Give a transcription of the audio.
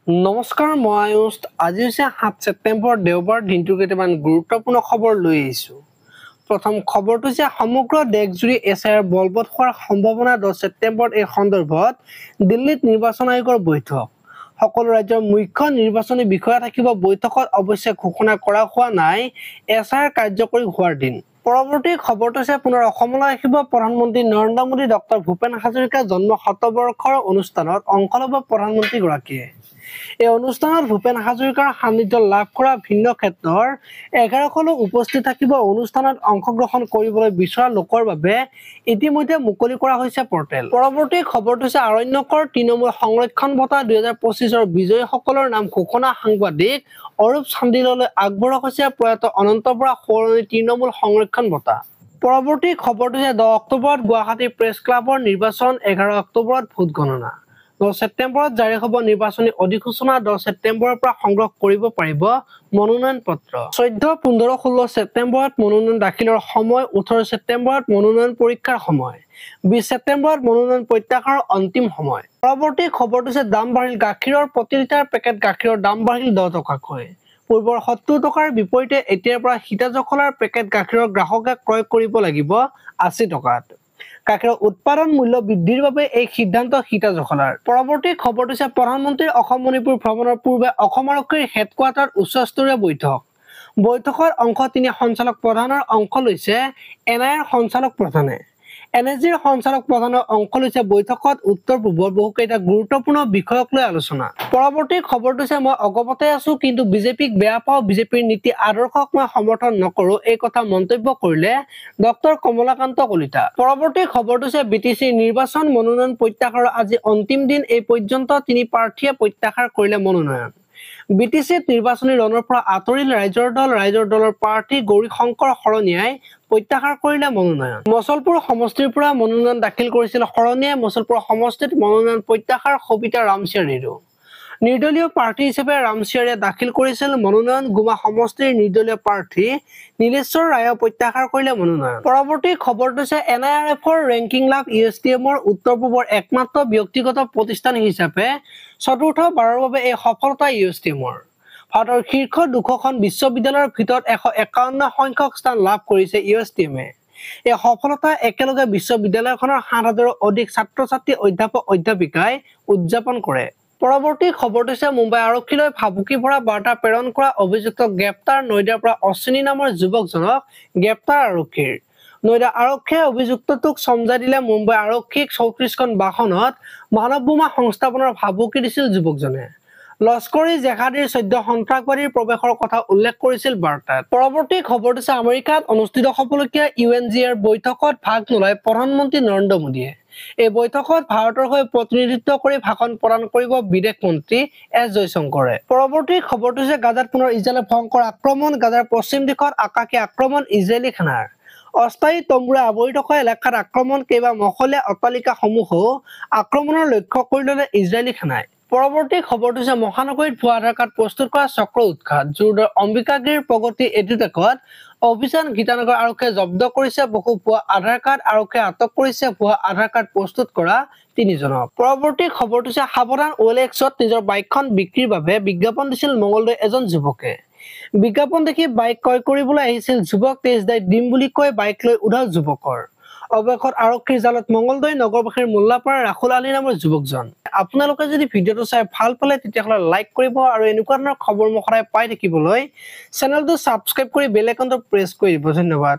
নমস্কাৰ মই আয়ুষ আজি 7 ছেপ্টেম্বৰ দেওবাৰ দিনটো কেইটামান গুৰুত্বপূৰ্ণ খবৰ লৈ আহিছো। প্ৰথম খবৰটো সমগ্ৰ দেশজুৰি এছআইআৰ বলবৎ হোৱাৰ সম্ভাৱনা 10 ছেপ্টেম্বৰ এই সন্দৰ্ভত দিল্লীত নিৰ্বাচন আয়োগৰ বৈঠক। সকলো ৰাজ্যৰ মুখ্য নিৰ্বাচনী বিষয়া থাকিব বৈঠকত অৱশ্যে ঘোষণা কৰা হোৱা নাই এছআইআৰ কাৰ্যকৰী হোৱাৰ দিন। পৰৱৰ্তী খবৰটো পুনৰ অসমলৈ আহিব প্ৰধানমন্ত্ৰী নৰেন্দ্ৰ মোদী ডক্টৰ ভূপেন হাজৰিকাৰ জন্ম শতবৰ্ষৰ অনুষ্ঠানত অংশ ল'ব প্ৰধানমন্ত্ৰীগৰাকীয়ে। এই অনুষ্ঠানত ভূপেন হাজৰিকাৰ সান্নিধ্য লাভ কৰা ভিন্ন ক্ষেত্ৰৰ 11শ লোক উপস্থিত থাকিব। অনুষ্ঠানত অংশগ্ৰহণ কৰিবলৈ বিচৰা লোকৰ বাবে ইতিমধ্যে মুকলি কৰা হৈছে পৰ্টেল। পৰৱৰ্তী খবৰটো আৰণ্যকৰ তৃণমূল সংৰক্ষণ বঁটা 2025ৰ বিজয়ীসকলৰ নাম ঘোষণা। সাংবাদিক অৰূপ চান্দিললৈ আগবঢ়োৱা হৈছে প্ৰয়াত অনন্ত বৰা সৌৰণী তৃণমূল সংৰক্ষণ বঁটা। পৰৱৰ্তী খবৰটো 10 অক্টোবৰত গুৱাহাটী প্ৰেছ ক্লাবৰ নিৰ্বাচন, 11 অক্টোবৰত ভোট গণনা। 10 ছেপ্টেম্বৰত জাৰি হ'ব নিৰ্বাচনী অধিসূচনা। 10 ছেপ্টেম্বৰৰ পৰা সংগ্ৰহ কৰিব পাৰিব মনোনয়ন পত্ৰ। 14, 15, 16 ছেপ্টেম্বৰত মনোনয়ন দাখিলৰ সময়। 18 ছেপ্টেম্বৰত মনোনয়ন পৰীক্ষাৰ সময়। 20 ছেপ্টেম্বৰত মনোনয়ন প্ৰত্যাহাৰৰ অন্তিম সময়। পৰৱৰ্তী খবৰটো দাম বাঢ়িল গাখীৰৰ। প্ৰতি লিটাৰ পেকেট গাখীৰৰ দাম বাঢ়িল 10 টকাকৈ। পূৰ্বৰ 70 টকাৰ বিপৰীতে এতিয়াৰ পৰা সীতাজখলাৰ পেকেট গাখীৰৰ গ্ৰাহকে ক্ৰয় কৰিব লাগিব 80 টকাত। গাখীৰৰ উৎপাদন মূল্য বৃদ্ধিৰ বাবে এই সিদ্ধান্ত সীতাজখলাৰ। পৰৱৰ্তী খবৰটো প্ৰধানমন্ত্ৰীৰ অসম মণিপুৰ ভ্ৰমণৰ পূৰ্বে অসম আৰক্ষীৰ হেডকোৱাৰ্টাৰত উচ্চস্তৰীয় বৈঠক। বৈঠকৰ অংশ 3 সঞ্চালক প্ৰধানৰ অংশ লৈছে এনআইএৰ সঞ্চালক প্ৰধানে। এনএছজিৰ সঞ্চালক প্ৰধানৰ অংশ লৈছে বৈঠকত। উত্তৰ পূবৰ বহুকেইটা গুৰুত্বপূৰ্ণ বিষয়ক লৈ আলোচনা। পৰৱৰ্তী খবৰটো মই অগপতে আছো কিন্তু বিজেপিক বেয়া পাওঁ, বিজেপিৰ নীতি আদৰ্শক মই সমৰ্থন নকৰো, এই কথা মন্তব্য কৰিলে ডক্টৰ কমলাকান্ত কলিতা। পৰৱৰ্তী খবৰটো বিটিচিৰ নিৰ্বাচন মনোনয়ন প্ৰত্যাহাৰৰ আজি অন্তিম দিন। এই পৰ্যন্ত 3 প্ৰাৰ্থীয়ে প্ৰত্যাহাৰ কৰিলে মনোনয়ন। বিটিচিত নিৰ্বাচনী ৰণৰ পৰা আঁতৰিল ৰাইজৰ দল। ৰাইজৰ দলৰ প্ৰাৰ্থী গৌৰী শংকৰ শৰণীয়াই প্ৰত্যাহাৰ কৰিলে মনোনয়ন। মছলপুৰ সমষ্টিৰ পৰা মনোনয়ন দাখিল কৰিছিল শৰণীয়াই। মছলপুৰ সমষ্টিত মনোনয়ন প্ৰত্যাহাৰ সবিতা ৰামচিয়াৰীৰো। নিৰ্দলীয় প্ৰাৰ্থী হিচাপে ৰামচিয়াৰীয়ে দাখিল কৰিছিল মনোনয়ন। গুমা সমষ্টিৰ নিৰ্দলীয় প্ৰাৰ্থী নীলেশ্বৰ ৰায়ে প্ৰত্যাহাৰ কৰিলে মনোনয়ন। পৰৱৰ্তী খবৰটো এনআইআৰএফৰ ৰেংকিং লাভ ইউএছটিএমৰ উত্তৰ পূবৰ একমাত্ৰ ব্যক্তিগত প্ৰতিষ্ঠান হিচাপে চতুৰ্থবাৰৰ বাবে এই সফলতা ইউএছটিএমৰ। ভাৰতৰ শীৰ্ষ 200খন বিশ্ববিদ্যালয়ৰ ভিতৰত 151 সংখ্যক স্থান লাভ কৰিছে ইউএছটিএমে। এই সফলতা একেলগে বিশ্ববিদ্যালয়খনৰ 7,000ৰো অধিক ছাত্ৰ ছাত্ৰী অধ্যাপক অধ্যাপিকাই উদযাপন কৰে। পৰৱৰ্তী খবৰটো মুম্বাই আৰক্ষীলৈ ভাবুকি ভৰা বাৰ্তা প্ৰেৰণ কৰা অভিযুক্তক গ্ৰেপ্তাৰ। নয়দাৰ পৰা অশ্বিনী নামৰ যুৱকজনক গ্ৰেপ্তাৰ আৰক্ষীৰ। নয়দা আৰক্ষীয়ে অভিযুক্তটোক চমজাই দিলে। মুম্বাই আৰক্ষীক 34খন বাহনত মানৱ বোমা সংস্থাপনৰ ভাবুকি দিছিল যুৱকজনে। লস্কৰী জেহাদীৰ 14 সন্ত্ৰাসবাদীৰ প্ৰৱেশৰ কথা উল্লেখ কৰিছিল বাৰ্তাত। পৰৱৰ্তী খবৰটো আমেৰিকাত অনুষ্ঠিত হ'বলগীয়া UNGAৰ বৈঠকত ভাগ নলয় প্ৰধানমন্ত্ৰী নৰেন্দ্ৰ মোদীয়ে। এই বৈঠকত ভাৰতৰ হৈ প্ৰতিনিধিত্ব কৰি ভাষণ প্ৰদান কৰিব বিদেশ মন্ত্ৰী এছ জয়শংকৰে। পৰৱৰ্তী খবৰটো গাজাত পুনৰ ইজৰাইলৰ ভয়ংকৰ আক্ৰমণ। গাজাৰ পশ্চিম দিশত আকাশী আক্ৰমণ ইজৰাইলী সেনাৰ। অস্থায়ী তম্বুৰে আৱৰি থকা এলেকাত আক্ৰমণ। কেইবা মহলীয়া অট্টালিকাসমূহো আক্ৰমণৰ লক্ষ্য কৰি ল'লে ইজৰাইলী সেনাই। পৰৱৰ্তী খবৰটো মহানগৰীত ভুৱা আধাৰ কাৰ্ড প্ৰস্তুত কৰা চক্ৰ উৎখাত। জোৰদাৰ অম্বিকাগিৰিৰ প্ৰগতি এডুটেকত অভিযান। গীতানগৰ আৰক্ষীয়ে জব্দ কৰিছে বহু ভুৱা আধাৰ কাৰ্ড। আৰক্ষীয়ে আটক কৰিছে ভুৱা আধাৰ কাৰ্ড প্ৰস্তুত কৰা 3 জনক। পৰৱৰ্তী খবৰটো সাৱধান OLXত নিজৰ বাইকখন বিক্ৰীৰ বাবে বিজ্ঞাপন দিছিল মঙলদৈ এজন যুৱকে। বিজ্ঞাপন দেখি বাইক ক্ৰয় কৰিবলৈ আহিছিল যুৱক। টেষ্ট ড্ৰাইভ দিম বুলি কৈ বাইক লৈ উধাও যুৱকৰ। অৱশেষত আৰক্ষীৰ জালত মঙলদৈ নগৰবাসীৰ মোল্লাপাৰাৰ ৰাহুল আলী নামৰ যুৱকজন। আপোনালোকে যদি ভিডিঅ'টো চাই ভাল পালে তেতিয়াহ'লে লাইক কৰিব আৰু এনেকুৱা ধৰণৰ খবৰ মই সদায় পাই থাকিবলৈ চেনেলটো ছাবস্ক্ৰাইব কৰি বেল আইকনটো প্ৰেছ কৰি দিব। ধন্যবাদ।